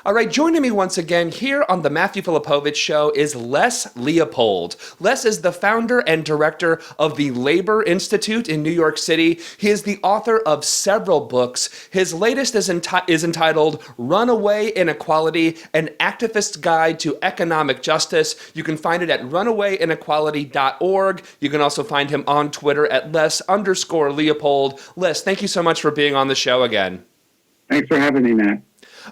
All right, joining me once again here on the Matthew Filipowicz Show is Les Leopold. Les is the founder and director of the Labor Institute in New York City. He is the author of several books. His latest is entitled Runaway Inequality, an Activist's Guide to Economic Justice. You can find it at runawayinequality.org. You can also find him on Twitter at Les_Leopold. Les, thank you so much for being on the show again. Thanks for having me, Matt.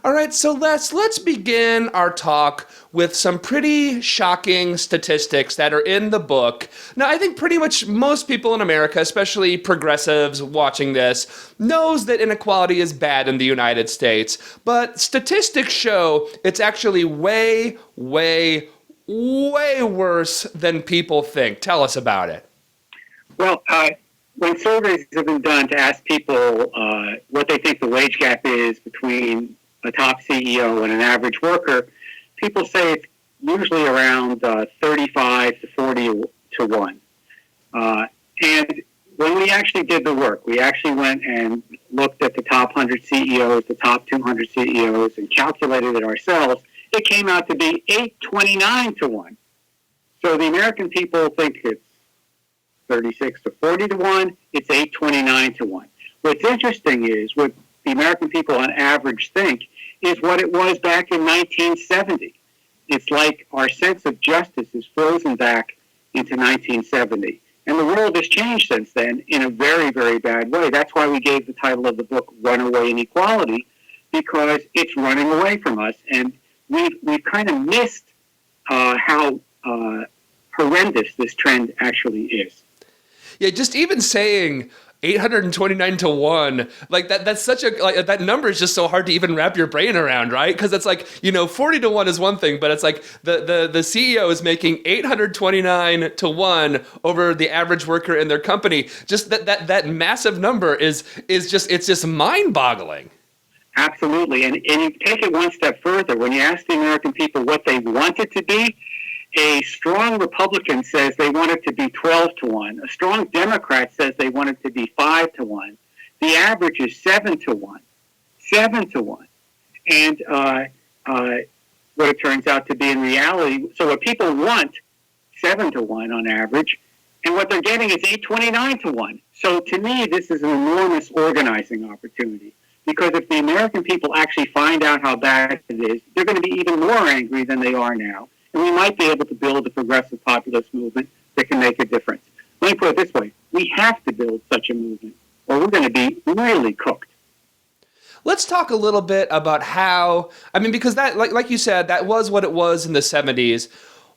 All right, so let's begin our talk with some pretty shocking statistics that are in the book. Now, I think pretty much most people in America, especially progressives watching this, knows that inequality is bad in the United States. But statistics show it's actually way, way, way worse than people think. Tell us about it. Well, when surveys have been done to ask people what they think the wage gap is between a top CEO and an average worker, people say it's usually around 35 to 40 to 1. And when we actually did the work, we actually went and looked at the top 100 CEOs, the top 200 CEOs, and calculated it ourselves. It came out to be 829 to 1. So the American people think it's 36 to 40 to 1. It's 829 to 1. What's interesting is what the American people on average think is what it was back in 1970. It's like our sense of justice is frozen back into 1970. And the world has changed since then in a very, very bad way. That's why we gave the title of the book Runaway Inequality, because it's running away from us. And we've kind of missed how horrendous this trend actually is. Yeah, just even saying 829 to 1, like that's such a, like, that number is just so hard to even wrap your brain around, right? Because it's like, 40 to 1 is one thing, but it's like the CEO is making 829 to 1 over the average worker in their company. Just that massive number is just mind-boggling. Absolutely. And you take it one step further. When you ask the American people what they want it to be, a strong Republican says they want it to be 12 to 1. A strong Democrat says they want it to be 5 to 1. The average is 7 to 1. 7 to 1. And what it turns out to be in reality, so what people want, 7 to 1 on average, and what they're getting is 829 to 1. So to me, this is an enormous organizing opportunity. Because if the American people actually find out how bad it is, they're going to be even more angry than they are now. And we might be able to build a progressive populist movement that can make a difference. Let me put it this way. We have to build such a movement, or we're going to be really cooked. Let's talk a little bit about how, because that, like you said, that was what it was in the 70s.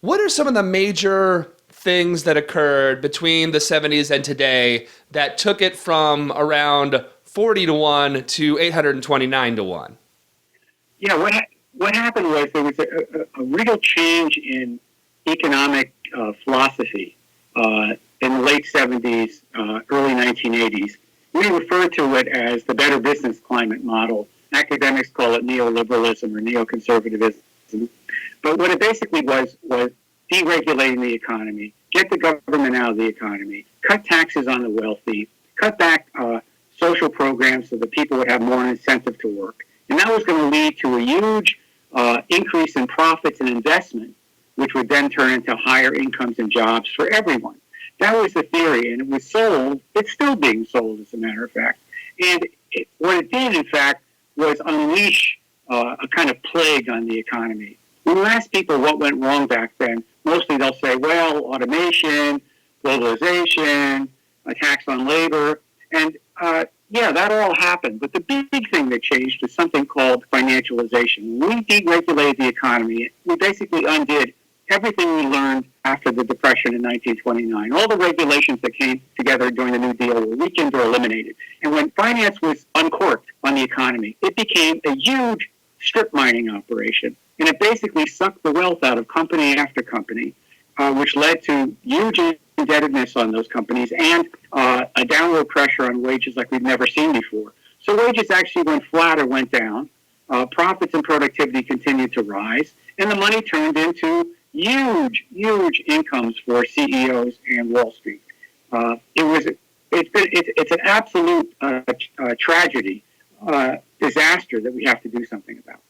What are some of the major things that occurred between the 70s and today that took it from around 40 to 1 to 829 to 1? Yeah, what happened was there was a real change in economic philosophy in the late 70s, early 1980s. We refer to it as the better business climate model. Academics call it neoliberalism or neoconservatism. But what it basically was deregulating the economy, get the government out of the economy, cut taxes on the wealthy, cut back social programs so that people would have more incentive to work. And that was going to lead to a huge increase in profits and investment, which would then turn into higher incomes and jobs for everyone. That was the theory, and it was sold. It's still being sold, as a matter of fact. And what it did, in fact, was unleash a kind of plague on the economy. When you ask people what went wrong back then, mostly they'll say, well, automation, globalization, a tax on labor, and yeah, that all happened. But the big thing that changed is something called financialization. When we deregulated the economy, we basically undid everything we learned after the Depression in 1929. All the regulations that came together during the New Deal were weakened or eliminated. And when finance was uncorked on the economy, it became a huge strip mining operation. And it basically sucked the wealth out of company after company, which led to huge indebtedness on those companies and a downward pressure on wages like we've never seen before. So wages actually went flat or went down. Profits and productivity continued to rise, and the money turned into huge incomes for CEOs and Wall Street. It's an absolute tragedy, disaster that we have to do something about.